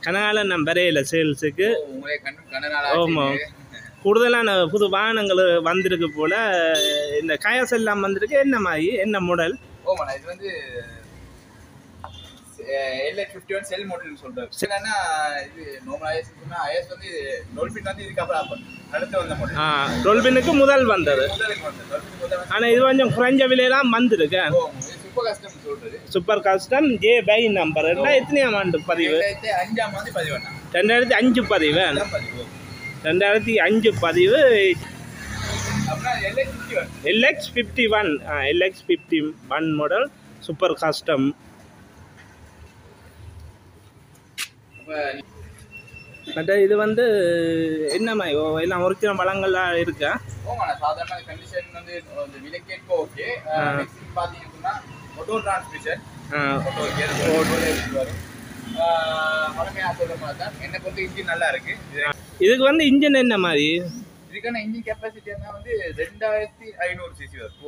கனகால நம்பரையில் சேல்ஸுக்கு. ஆமாம், கூடுதலான புது வாகனங்கள் வந்திருக்கு போல். இந்த கயஸ் எல்லாம் வந்திருக்கு. என்ன மாதிரி, என்ன மாடல்? இது வந்து LX51 செல் மாடல்னு சொல்றாரு. என்னன்னா இது நார்மல் IS னா IS வந்து டால்பின் வந்து இதுக்கு அப்புறம் அடுத்து வந்த மாடல். டால்பினுக்கு முதல் வந்தது. ஆனால் இது கொஞ்சம் குறைஞ்ச விலையெல்லாம் வந்திருக்கு. சூப்பர் கஸ்டம் சொல்றது. Super custom J by number. எத்தனையாம் ஆண்டு பதிவு? 2005ஆம் ஆண்டு பதிவு. 2005 பதிவு. 2005 பதிவு. அப்புறம் LX51 LX51 model super custom. மற்ற இது வந்து என்ன மாதிரி எல்லாம் ஒரிஜினல் பழங்கள்லாம் இருக்கா? சாதாரண கண்டிஷன் வந்து விலை கேட்க ஓகே. பார்த்தீங்கன்னா ஆட்டோ டிரான்ஸ்மிஷன் பழமையாக சொல்ற மாதிரி தான். என்னை பொறுத்த இன்ஜின் நல்லா இருக்கு. இதுக்கு வந்து இன்ஜின் என்ன மாதிரி? இதுக்கான இன்ஜின் கெப்பாசிட்டி வந்து 2500 சிசி வரும்.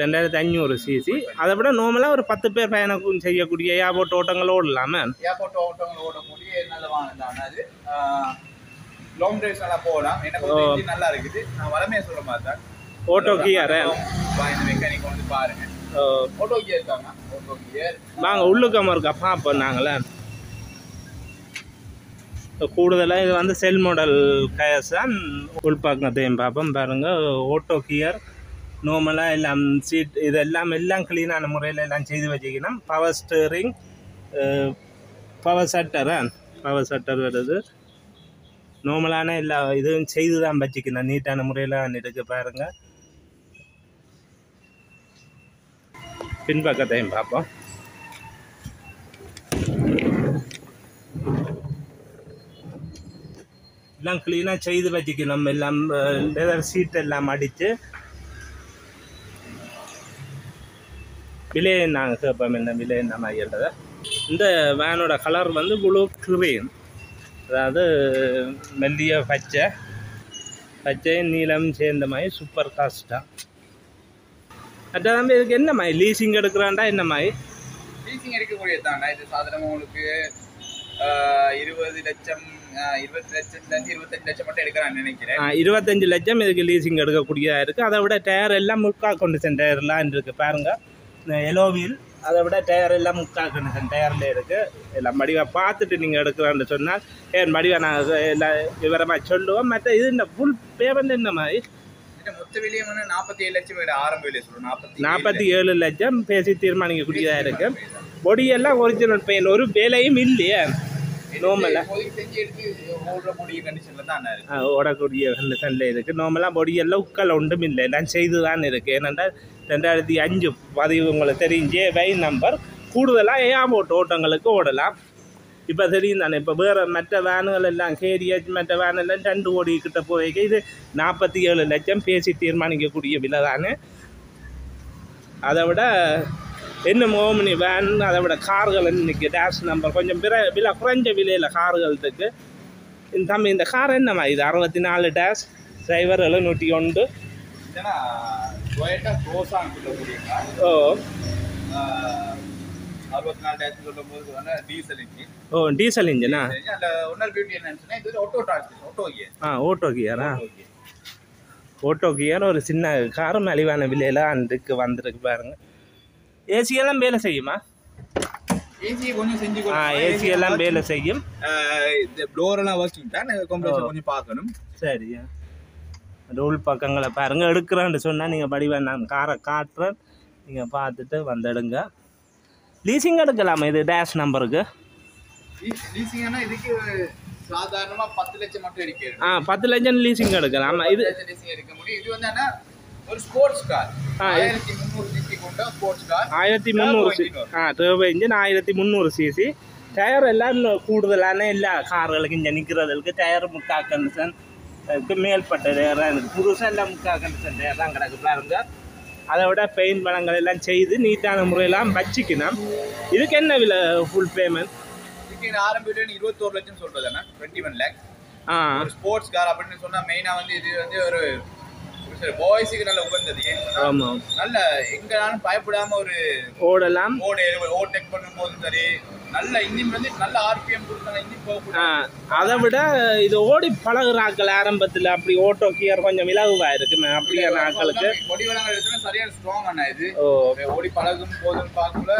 2500 சிசி. அதை விட நார்மலாக ஒரு 10 பேர் பயணம் செய்யக்கூடிய ஏர்போர்ட் ஓட்டங்களோடு இல்லாமல் ஏர்போர்ட் ஓட்டங்கள் ஓடக்கூடிய நல்ல வாகனம் தான் அது. லாங் டிரைவ்ஸ் நல்லா போகலாம். எனக்கு இன்ஜின் நல்லா இருக்குது. நான் வளமையாக சொல்ற மாதிரி தான். ஆட்டோ கியர் இந்த மெக்கானிக் வந்து பாருங்க. ஆட்டோ கியர் தாங்க. ஆட்டோ கியர் வாங்க உள்ளுக்காம இருக்கா பார்ப்போம் நாங்களே. கூடுதலாக இது வந்து செல் மாடல் கயஸ் தான். உள்பாக்கத்தையும் பார்ப்போம் பாருங்கள். ஆட்டோ கியர் நார்மலாக எல்லாம் சீட் இதெல்லாம் க்ளீனான முறையில் எல்லாம் செய்து வச்சுக்கணும். பவர் ஸ்டீரிங், பவர் ஷட்டர் வருது. நார்மலான எல்லா இதுவும் செய்து தான் வச்சுக்கணும். நீட்டான முறையில் இருக்கு பாருங்கள். பின்பக்கத்தையும் பார்ப்போம். எல்லாம் க்ளீனாக செய்து வச்சுக்கணும். எல்லாம் லெதர் சீட் எல்லாம் அடித்து. விலை நாங்கள் கேட்போம். என்ன விலை என்ன மாதிரின்றதை. இந்த வேனோட கலர் வந்து ப்ளூ க்ரீன், அதாவது மெல்லிய பச்சை நீளம் சேர்ந்த மாதிரி சூப்பர் காஸ்ட்டாக. அதான் இதுக்கு என்ன மாதிரி லீசிங் எடுக்கிறான்டா? என்ன மாதிரி லீசிங் எடுக்கக்கூடியது தான்டா. இது சாதாரணமாக உங்களுக்கு 20 லட்சம் 20 லட்சத்துலேருந்து 25 லட்சம் மட்டும் எடுக்கிறான்னு நினைக்கிறேன். 25 லட்சம் இதுக்கு லீசிங் எடுக்கக்கூடியதாக இருக்குது. அதை விட டயர் எல்லாம் முக்கா கண்டிஷன் டயர்லாம் இருக்குது பாருங்கள். எலோவில் அதை விட டயர் எல்லாம் முக்கா கண்டிஷன் டயரில் இருக்குது. எல்லாம் மடிவாக பார்த்துட்டு நீங்கள் எடுக்கலான்னு சொன்னால் ஏன் மடிவாக நாங்கள் எல்லாம் விவரமாக சொல்லுவோம். மற்ற இது இந்த ஃபுல் பேமெண்ட் என்ன மாதிரி? மொத்த விலையை வந்து 47 லட்சம் ஆரம்ப விலையை சொல்லுவோம். 47 லட்சம் பேசி தீர்மானிக்கக்கூடியதாக இருக்குது. பொடியெல்லாம் ஒரிஜினல் பெயின், ஒரு வேலையும் இல்லையே. நார்மலாக ஓடக்கூடிய கண்டிஷனில் இருக்குது. நார்மலாக பொடியெல்லாம் உட்கால் ஒன்றும் இல்லை. எல்லாம் செய்து தான் இருக்குது. ஏனென்றால் 2005 பதிவு உங்களுக்கு தெரிஞ்சே வை நம்பர். கூடுதலாக ஏர்போர்ட் ஓட்டங்களுக்கு ஓடலாம். இப்போ தெரியும் தானே. இப்போ வேறு மற்ற வேனுகள் எல்லாம் கேரியேஜ் மற்ற வேனெல்லாம் 2 கோடி கிட்ட போய்க்கு. இது 47 லட்சம் பேசி தீர்மானிக்கக்கூடிய விலை தானே. அதை விட இன்னும் ஓமினி வேன், அதை விட கார்கள் இன்றைக்கி டேஷ் நம்பர் கொஞ்சம் விலை குறைஞ்ச விலையில் கார்கள் இருக்குது. இந்த தம்பி இந்த கார் என்னம்மா இது? 64 டேஷ் டிரைவர் 701. ஓ 64 டேஷ் சொல்லும்போது டீசல் இன்ஜின். ஓ டீசல் இன்ஜினா? ஒன்னர் பியூட்டி என்னன்னு இது auto transmission, auto gear. Auto கியரா? ஆட்டோ கியர் ஒரு சின்ன கார் மலிவான விலையில் அன்றைக்கு வந்திருக்கு பாருங்கள். ஏசி எல்லாம் வேலை செய்யுமா? ஏசி கொஞ்சம் செஞ்சு ஏசி எல்லாம் வேலை செய்யும். இந்த ப்ளோரெல்லாம் ஒர்க்கிங் தான். கம்ப்ரஸர் கொஞ்சம் பார்க்கணும். சரியா? ரூல் பக்கங்களை பாருங்கள். எடுக்கிறேன்னு சொன்னால் நீங்கள் படிவேன். நான் காரை காட்டுறேன், நீங்கள் பார்த்துட்டு வந்துடுங்க. லீசிங் எடுக்கலாமா இது டேஷ் நம்பருக்கு? லீசிங்னா இதுக்கு சாதாரணமாக 10 லட்சம் மட்டும் இருக்கு. 10 லட்சம் லீசிங் எடுக்கலாம். இது லீசிங் எடுக்க முடியும். இது வந்து என்ன ஒரு ஸ்போர்ட்ஸ் கார். 1300 சிசி கொண்ட sports car. 1300 turbo engine 1300 CC. Tyre எல்லாம் கூடுதலான எல்லா கார்களுக்கு இங்கே நிற்கிறதுக்கு டயர் முக்கா கண்டிஷனுக்கு மேல்பட்ட டயர் தான் இருக்குது. புதுசாக எல்லாம் முக்கா கண்டிஷன் டயர் தான் கிடக்கு பாருங்க. அதை விட பெயிண்ட் பழங்கள் எல்லாம் செய்து நீட்டான முறையெல்லாம் வச்சுக்கணும். இதுக்கு என்ன விலை ஃபுல் பேமெண்ட்? இதுக்கு ஆரம்ப 21 லட்சம் சொல்றதுன்னா 21 லேக். ஒரு ஸ்போர்ட்ஸ் கார் அப்படின்னு சொன்னா மெயினா வந்து இது வந்து ஒரு பாய்ஸுக்கு நல்ல உகந்தது. நல்ல எங்கனாலும் பயப்படாம ஒரு ஓடலாம். ஓவர்டேக் பண்ணும்போதும் சரி, நல்ல இன்ஜின் வந்து நல்ல ஆர்பிஎம் கொடுத்தாங்க இன்ஜின் போகக்கூடாது. அதை விட இது ஓடி பழகுறாக்கள் ஆரம்பத்தில் அப்படி ஓட்டோ கியர் கொஞ்சம் இலகுவா இருக்குமே அப்படியான ஆட்களுக்கு கொடி வளங்கள் எடுத்தா சரியான ஸ்ட்ராங் அண்ணா இது. ஓடி பழகும் போதும் பார்க்கல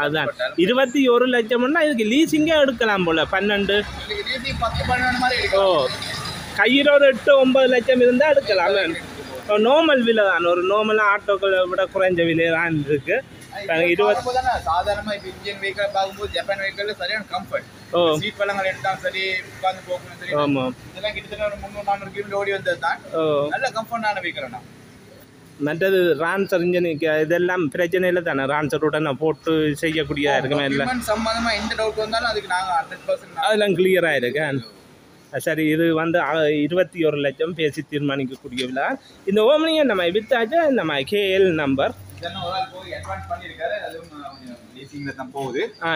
அதான் 21 லட்சம்னா இதுக்கு லீசிங்கே எடுக்கலாம் போல 12 கையில் ஒரு 8-9 லட்சம் இருந்தால் எடுக்கலாம். நார்மல் விலை தான், ஒரு நார்மலாக ஆட்டோக்களை விட குறைஞ்ச விலை தான் இருக்கு. சாதாரணமா இப்ப இந்தியன் வெஹிக்கிள் பார்க்கும்போது ஜப்பான் வெஹிக்கிள் சரியான கம்ஃபர்ட். சீட் பழங்கள் எடுத்தாலும் சரி, உட்கார்ந்து போகணும் சரி, இதெல்லாம் கிட்டத்தட்ட ஒரு 300-400 கிலோமீட்டர் ஓடி வந்தது தான். நல்ல கம்ஃபர்டான வெஹிக்கிள். மற்றது ரான்சர் இன்ஜினுக்கு இதெல்லாம் பிரச்சனை இல்லை தானே, ரான்சருடன் போட்டு செய்யக்கூடிய இருக்குமே இல்லை சம்பந்தமா எந்த டவுட் வந்தாலும் அதுக்கு நாங்கள் 100% அதெல்லாம் கிளியராக இருக்கு. சரி, இது வந்து 21 லட்சம் பேசி தீர்மானிக்கக்கூடிய விழா. இந்த ஓமனியை நம்ம வித்தாச்சா நம்ம கேஎல் நம்பர்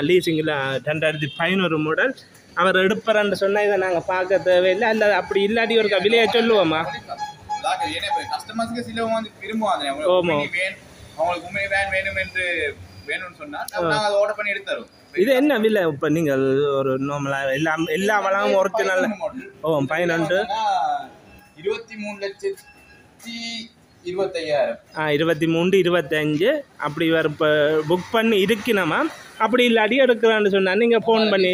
லீசிங்கில் 2011 மாடல் அவர் எடுப்பார்ன்னு சொன்னால் இதை நாங்கள் பார்க்க தேவையில்லை. அல்ல அப்படி இல்லாட்டி ஒரு விலையை சொல்லுவோமா? கஸ்டமர்ஸ்க்கு சிலவங்க வந்து விரும்புவாங்க அவங்களுக்கு உண்மை வேன் வேணும் என்று வேணும்னு சொன்னா நாங்கள் அதை ஆர்டர் பண்ணி எடுத்து தருவோம். இது என்ன விலை இப்போ நீங்கள் ஒரு நார்மலா எல்லா வளமும் ஒரிஜினல் 12 23-25 அப்படி வேறு இப்போ புக் பண்ணி இருக்கணுமா? அப்படி இல்லாட்டி எடுக்கிறான்னு சொன்னால் நீங்கள் ஃபோன் பண்ணி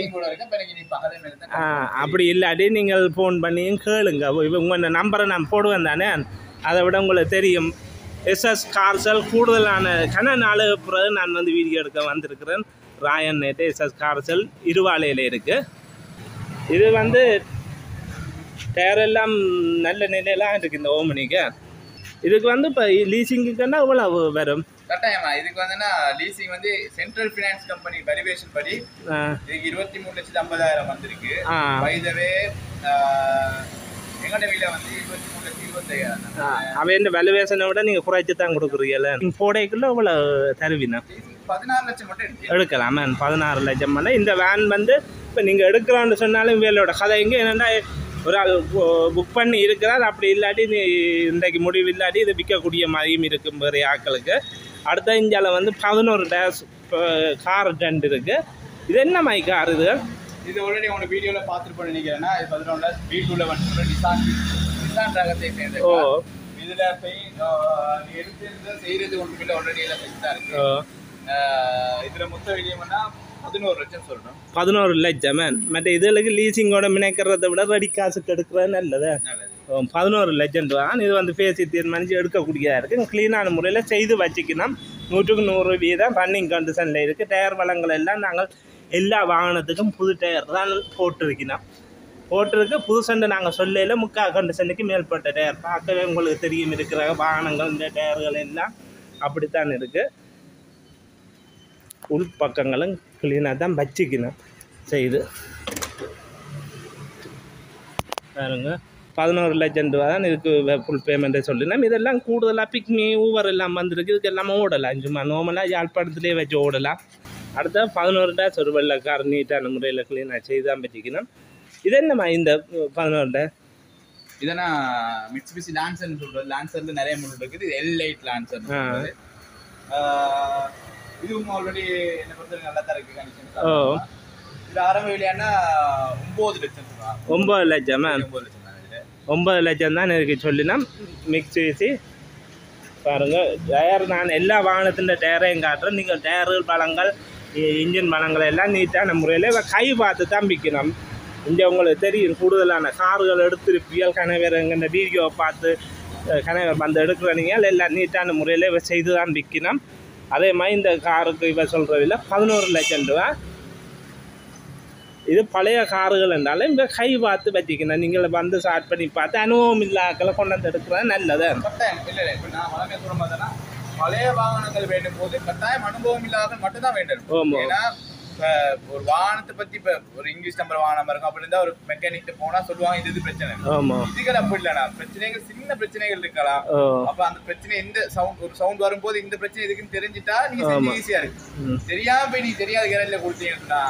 அப்படி இல்லாட்டி நீங்கள் ஃபோன் பண்ணியும் கேளுங்க. உங்கள் நம்பரை நான் போடுவேன் தானே, அதை விட உங்களுக்கு தெரியும். எஸ்எஸ் கார்சல் கூடுதலான நாள் பிறகு நான் வந்து வீடியோ எடுக்க வந்திருக்கிறேன். ராயன் நேட்டு எஸ்எஸ் கார்சல் இருவாலையில் இருக்குது. இது வந்து டயரெல்லாம் நல்ல நிலையெல்லாம் இருக்குது இந்த ஓமனிக்கு. இதுக்கு வந்து இப்போ லீசிங்குன்னா எவ்வளவு வரும்? கட்டாயமா இதுக்கு வந்துன்னா லீசிங் வந்து சென்ட்ரல் ஃபினான்ஸ் கம்பெனி வேல்யூவேஷன் படி இதுக்கு 23,50,000 வந்திருக்கு. வைதவே எங்கட விலை வந்து 23,25,000. அவன் வேல்யூவேஷனை விட நீங்கள் குறைச்சி தான் கொடுக்குறீங்கல்ல. 4 டேக்குள்ள எவ்வளோ தருவீனா? 16 லட்சம் மட்டும் எடுக்கலாம். 16 லட்சம் பண்ண இந்த வேன் வந்து இப்போ நீங்கள் எடுக்கலான்னு சொன்னாலும் வேலையோட கதை எங்கே என்னென்னா ஒரு ஆள் புக் பண்ணி இருக்கிறார். அப்படி இல்லாட்டி நீ இன்றைக்கு முடிவு இல்லாட்டி இது விற்கக்கூடிய மாதிரியும் இருக்கும் வேறு ஆட்களுக்கு. அடுத்த இந்தியாவில் வந்து 11 டேஷ் கார் டென்ட் இருக்குது. இது என்ன மாதிரி கார் இது? இது ஆல்ரெடி உங்களோட வீடியோவில் பார்த்துருப்போம் நினைக்கிறேன்னா. இது 11 டேஷ் வீட்டுள்ள வந்து நிசான் ரகத்தை சேர்ந்தது. இதில் எடுத்து செய்கிறது ஒன்றும் இல்லை, ஆல்ரெடி எல்லாம் செஞ்சு தான் இருக்கு. இதில் மொத்த விலையம்னா 11 லட்சம் சொல்கிறோம். 11 லட்சம். மற்ற இதுகளுக்கு லீசிங்கோட மினைக்கிறத விட ரெடி காசுக்கு எடுக்கிறது நல்லது. 11 லட்சம் ரூபா. இது வந்து பேசி தீர்மானித்து எடுக்கக்கூடியதாக இருக்குது. க்ளீனான முறையில் செய்து வச்சுக்கணும். 100% ரன்னிங் கண்டிஷனில் இருக்குது. டயர் வளங்கள் எல்லாம் நாங்கள் எல்லா வாகனத்துக்கும் புது டயர் தான் போட்டிருக்கணும். போட்டிருக்கு புதுசண்டு நாங்கள் சொல்லையில் 3/4 கண்டிஷனுக்கு மேற்பட்ட டயர் பார்க்கவே உங்களுக்கு தெரியும். இருக்கிற வாகனங்கள் இந்த டயர்கள் எல்லாம் அப்படித்தான் இருக்குது. உள் பக்கங்களும் க்ளீனாக தான் வச்சுக்கணும் செய்து பாருங்க. 11 லட்சம் ரூபா தான் இதுக்கு ஃபுல் பேமெண்ட்டை சொல்லினோம். இதெல்லாம் கூடுதலாக பிக்மி ஊவர் எல்லாம் வந்திருக்கு. இதுக்கு எல்லாமே ஓடலாம். சும்மா நார்மலாக யாழ்ப்பாணத்துலேயே வச்சு ஓடலாம். அடுத்த 11 டேஷ் ஒரு வெள்ளைக்கார் நீட்டான முறையில் க்ளீனாக செய்து தான் வச்சுக்கணும். இது என்னம்மா இந்த 11 இதனா மிட்சுபிஷி லான்சர்னு சொல்கிறது. லான்சரில் நிறைய மாடல் இருக்குது. இது L8 லான்சர். இதுவும் ஆல்ரெடி என்ன பொறுத்தவரைக்கும் நல்லா தான் இருக்குது கண்டிஷன். இது ஆரம்ப விலையானா 9 லட்சம். 9 லட்சம். 9 லட்சம் தான் எனக்கு சொல்லினா. மிக்சி பாருங்கள். டயர் நான் எல்லா வாகனத்தின் டயரையும் காட்டுறேன். நீங்கள் டயர்கள் பழங்கள் இன்ஜின் பழங்கள் எல்லாம் நீட்டான முறையில் கை பார்த்து தான் விற்கணும். இங்கே உங்களுக்கு தெரியும் கூடுதலான கார்கள் எடுத்துருப்பியல் கணவர் எங்கள் வீடியோவை பார்த்து கணவர் வந்து எடுக்கிறீங்க எல்லாம் நீட்டான முறையில் செய்து தான் விற்கணும். அதே மாதிரி இந்த காருக்கு இவ சொல்கிறதில்ல 11 லட்சம் ரூபா. இது பழைய கார்கள் என்றாலும் இங்கே கை பார்த்து வச்சுக்கணும். நீங்கள் வந்து ஸ்டார்ட் பண்ணி பார்த்து அனுபவம் இல்லாக்களை கொண்டாந்து எடுக்கிறது நல்லது. இல்லை இப்போ நான் வளமே சொல்ல பார்த்தேன்னா பழைய வாகனங்கள் வேண்டும் போது கட்டாயம் அனுபவம் இல்லாத மட்டும்தான் வேண்டும். ஏன்னா ஒரு வாகனத்தை பற்றி இப்போ ஒரு இங்கிலீஷ் நம்பர் வாகனம் இருக்கும் அப்படி இருந்தால் ஒரு மெக்கானிக் போனால் சொல்லுவாங்க இது பிரச்சனை. இதுகள் அப்படி இல்லைண்ணா. பிரச்சனைகள் சின்ன பிரச்சனைகள் இருக்கலாம். அப்போ அந்த பிரச்சனை எந்த ஒரு சவுண்ட் வரும்போது இந்த பிரச்சனை இருக்குன்னு தெரிஞ்சுட்டா நீங்க செஞ்சு ஈஸியா இருக்கு. தெரியாம போய் நீ தெரியாத கேரட்ல கொடுத்தீங்கன்னா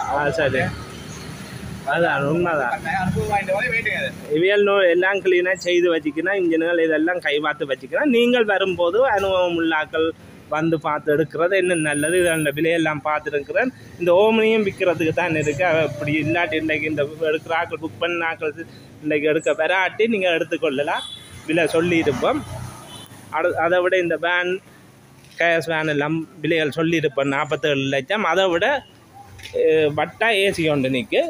அதான் உண்மைதான். அனுபவம் வாங்கிட்ட மாதிரி வேண்டுங்க. இவியல் எல்லாம் கிளீனாக செய்து வச்சுக்கணும். இன்ஜின்கள் இதெல்லாம் கை பார்த்து வச்சுக்கணும். நீங்கள் வரும்போது அனுபவம் உள்ளாக்கள் வந்து பார்த்து எடுக்கிறது என்ன நல்லது. அந்த விலையெல்லாம் பார்த்துருக்கிறேன். இந்த ஓமனியும் விற்கிறதுக்கு தான் இருக்குது. அப்படி இல்லாட்டி இன்றைக்கு இந்த எடுக்கிற ஆக்கள் புக் பண்ண ஆக்கள் இன்றைக்கி எடுக்க வராட்டி நீங்கள் எடுத்துக்கொள்ளலாம். விலை சொல்லியிருப்போம். அதை விட இந்த வேன் கேஸ் வேன் எல்லாம் விலைகள் சொல்லியிருப்பேன் 47 லட்சம். அதை விட வட்டா ஏசி ஒன்று நிற்கு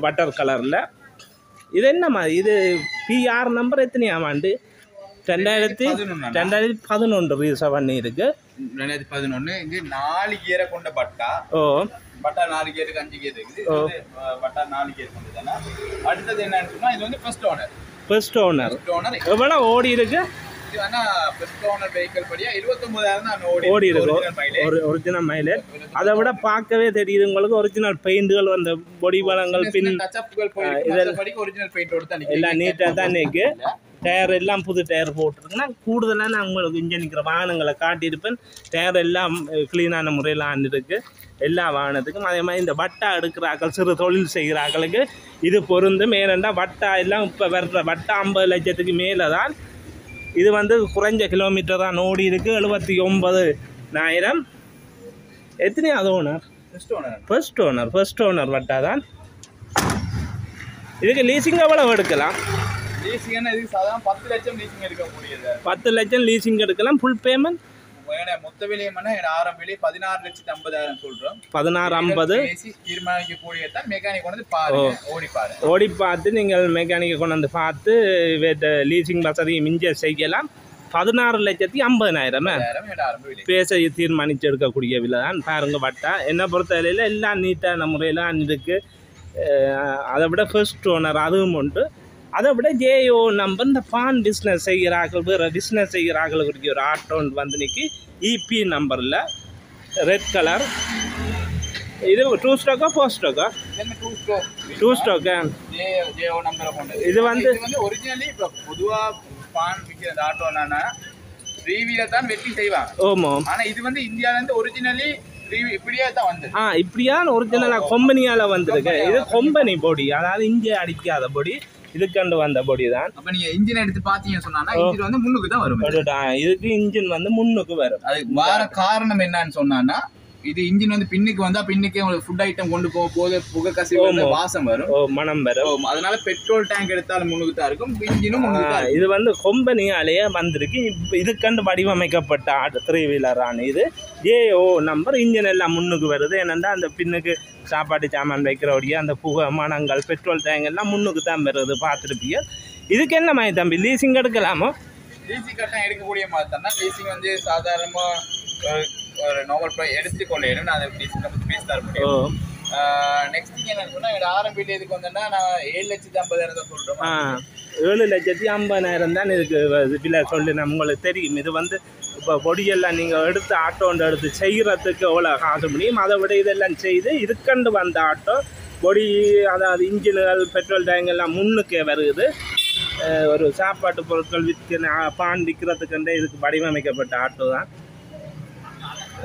வட்டர் கலரில். இது என்னம்மா இது பிஆர் நம்பர் எத்தனையாம் ஆண்டு? 2011 ரீசர்வ் பண்ணி இருக்கு. 2011 இது 4 கியரை கொண்ட பட்டா. பட்டா 4 கியருக்கு 5 கியர் இருக்குது. பட்டா 4 கியர் கொண்டதுனா அடுத்தது என்னன்னு சொன்னா இது வந்து ஃபர்ஸ்ட் ஓனர் எவ்வளவு ஓடி இருக்கு? இது ஆனா ஃபர்ஸ்ட் ஓனர் வெஹிக்கிள் படியா 29000 தான் ஓடி இருக்கு. Original mileage. அதை விட பார்க்கவே தெரியுது உங்களுக்கு. ஒரிஜினல் பெயிண்டுகள் அந்த பொடி வளங்கள் பின் டச்சப்கள் இதெல்லாம் ஒரிஜினல் பெயிண்டோட தான் எல்லாம் நீட்டாக தான் இருக்கு. டயர் எல்லாம் புது டயர் போட்டிருக்குன்னா கூடுதலாக நான் உங்களுக்கு இங்கே நிற்கிற வாகனங்களை காட்டியிருப்பேன். டயர் எல்லாம் க்ளீனான முறையில் ஆண்டிருக்கு எல்லா வாகனத்துக்கும். அதே மாதிரி இந்த வட்டா எடுக்கிறாக்கள் சிறு தொழில் செய்கிறாக்களுக்கு இது பொருந்தும். ஏனெண்டா வட்டா எல்லாம் இப்போ வர்ற வட்டா 50 லட்சத்துக்கு மேலே தான். இது வந்து குறைஞ்ச கிலோமீட்டர் தான் ஓடி இருக்கு. 79,000. எத்தனையாவது ஓனர்? ஃபர்ஸ்ட் ஓனர் வட்டா தான். இதுக்கு லீசிங் எவ்வளவு எடுக்கலாம்? லீசிங்னா இதுக்கு சாதாரண 10 லட்சம் லீசிங் எடுக்க முடியாது. 10 லட்சம் லீசிங் எடுக்கலாம். ஃபுல் பேமெண்ட் மொத்த விலையம்னா ஆரம்ப விலை 16,50,000 சொல்றோம். 16,50 தீர்மானிக்கக்கூடியதான் மெக்கானிக் கொண்டு பாருங்க. ஓடி பார்த்து நீங்கள் மெக்கானிக்கை கொண்டு வந்து பார்த்து லீசிங் வசதியை மிஞ்ச செய்யலாம். 16,50,000 பேச தீர்மானித்து எடுக்கக்கூடிய விலை தான். பாருங்க வட்டா என்னை பொறுத்தவரையில் எல்லாம் நீட்டான முறையில் இருக்குது. அதை விட ஃபர்ஸ்ட் ஓனர் அதுவும் உண்டு. அதை விட ஜேஓ நம்பர் இந்த பான் பிஸ்னஸ் செய்கிறார்கள் வேறு பிஸ்னஸ் செய்கிறார்களுக்கு ஒரு ஆட்டோ வந்து நிற்கி இபி நம்பரில் ரெட் கலர். இது 2 ஸ்டாக்கா 4 ஸ்டாக்கா? 2 ஸ்டாக்கா. இது வந்து ஒரிஜினலி பொதுவாக பான் விற்கிற ஆட்டோ என்னன்னா ரீவியில் தான் வெட்டி செய்வாங்க. ஆமாம். ஆனால் இது வந்து இந்தியாவிலேருந்து ஒரிஜினலி இப்படியா தான் வந்து இப்படியான ஒரிஜினலாக கம்பெனியால் வந்திருக்கு. இது கம்பெனி பொடி, அதாவது இங்கே அடிக்காத பொடி, இதுக்கண்டு வந்த பொடி தான். அப்ப நீங்க இன்ஜின் எடுத்து பாத்தீங்கன்னு சொன்னா இன்ஜின் வந்து முன்னுக்கு தான் வரும். இதுக்கு இன்ஜின் வந்து முன்னுக்கு வரும். அது வர காரணம் என்னன்னு சொன்னா இது இன்ஜின் வந்து பின்னுக்கு வந்தா பின்னுக்கே உங்களுக்கு ஃபுட் ஐட்டம் கொண்டு போது புகை கசிவு வாசம் வரும், மனம் வரும். அதனால பெட்ரோல் டேங்க் எடுத்தாலும் முன்னுக்கு தான் இருக்கும், இன்ஜினும் முன்னுக்கு தான். இது வந்து கம்பெனியாலேயே வந்திருக்கு. இதுக்கண்டு வடிவமைக்கப்பட்ட 3 வீலரான இது ஜேஓ நம்பர். இன்ஜின் எல்லாம் முன்னுக்கு வருது. ஏனென்றா அந்த பின்னுக்கு சாப்பாட்டு சாமான் வைக்கிறோடைய அந்த புகை மனங்கள் பெட்ரோல் டேங்க் எல்லாம் முன்னுக்கு தான் வருது. பார்த்துருப்பீங்க. இதுக்கு என்ன மாதிரி தம்பி லீசிங் எடுக்கலாமோ? லீசிங் கட்டம் எடுக்கக்கூடிய மாதிரி தானே. லீசிங் வந்து சாதாரணமாக ஒரு நார்மல் ப்ரைஸ் எடுத்துக்கொள்ளேன். நான் அதை லீசிங் பற்றி பேச தர முடியும். நெக்ஸ்ட் திங் என்னன்னு சொன்னால் என்னோட ஆரம்பியில் இதுக்கு வந்தோன்னா நான் 7,50,000 தான் சொல்கிறேன். 7,50,000 தான் இதுக்கு விலை சொல்லி நம்ம உங்களுக்கு தெரியும். இது வந்து இப்போ பொடியெல்லாம் நீங்கள் எடுத்து ஆட்டோ எடுத்து செய்கிறதுக்கு எவ்வளோ காசு முடியும், அதை விட இதெல்லாம் செய்து இதுக்கண்டு வந்த ஆட்டோ பொடி, அதாவது இன்ஜின்கள் பெட்ரோல் டேங்க் எல்லாம் முன்னுக்கே வருது. ஒரு சாப்பாட்டு பொருட்கள் பான் விற்கிறதுக்குண்டே இதுக்கு வடிவமைக்கப்பட்ட ஆட்டோ தான்.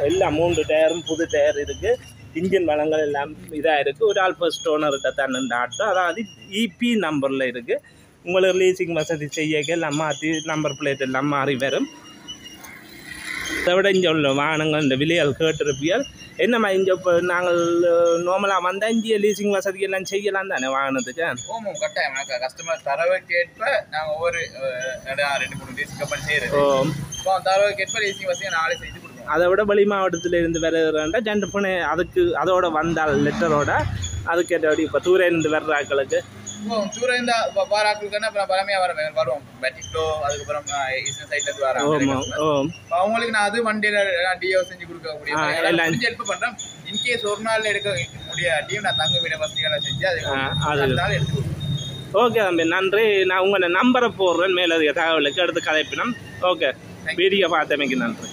எல்லாம் 3 டயரும் புது டயர் இருக்குது. இன்ஜின் வளங்கள் எல்லாம் இதாக இருக்குது. ஒரு ஆள் ஃபர்ஸ்ட் ஓனர்கிட்ட தான் இந்த ஆட்டோ, அதாவது இபி நம்பரில் இருக்குது. உங்களுக்கு லீசிங் வசதி செய்ய எல்லாம் மாற்றி நம்பர் பிளேட் எல்லாம் மாறி வரும். அதை விட இங்கே உள்ள வாகனங்கள் இந்த விலையால் கேட்டிருப்பியால் என்னம்மா இங்கே இப்போ நாங்கள் நார்மலாக வந்தால் இங்கே லீசிங் வசதி எல்லாம் செய்யலாம் தானே வாகனத்துக்கு? ஓமோ கட்டாயம். கஸ்டமர் தரவுக்கேற்ப நாங்கள் ஒவ்வொரு 2-3 லீசிங் கம்பெனி செய்கிறோம். தரவுக்கேற்ப லீசிங் வசதியை நாங்களே செய்து கொடுப்போம். அதை விட வெளி மாவட்டத்தில் இருந்து வர்றதுன்றா ஜெண்டு பண்ணி அதுக்கு அதோட வந்தால் லெட்டரோட அதுக்கேற்ற இப்போ தூரேருந்து வர்ற ஆக்களுக்கு தூரேருந்து வர ஆக்களுக்குன்னா அப்புறம் பழமையாக வருவோம். பெட்டிக்டோ அதுக்கப்புறம் ஈஸ்டர்ன் சைட்லேருந்து வராங்க. அவங்களுக்கு நான் அது வண்டியில் டிஓ செஞ்சு கொடுக்கக்கூடிய ஹெல்ப் பண்ணுறேன். இன்கேஸ் ஒரு நாள் எடுக்கக்கூடிய டீம் நான் தங்க வீட வசதிகளை செஞ்சு அதனால எடுத்து கொடுப்பேன். ஓகே தம்பி, நன்றி. நான் உங்களை நம்பரை போடுறேன் மேலதிக தகவலுக்கு எடுத்து கதைப்பினோம். ஓகே, வீடியோ பார்த்தமைக்கு நன்றி.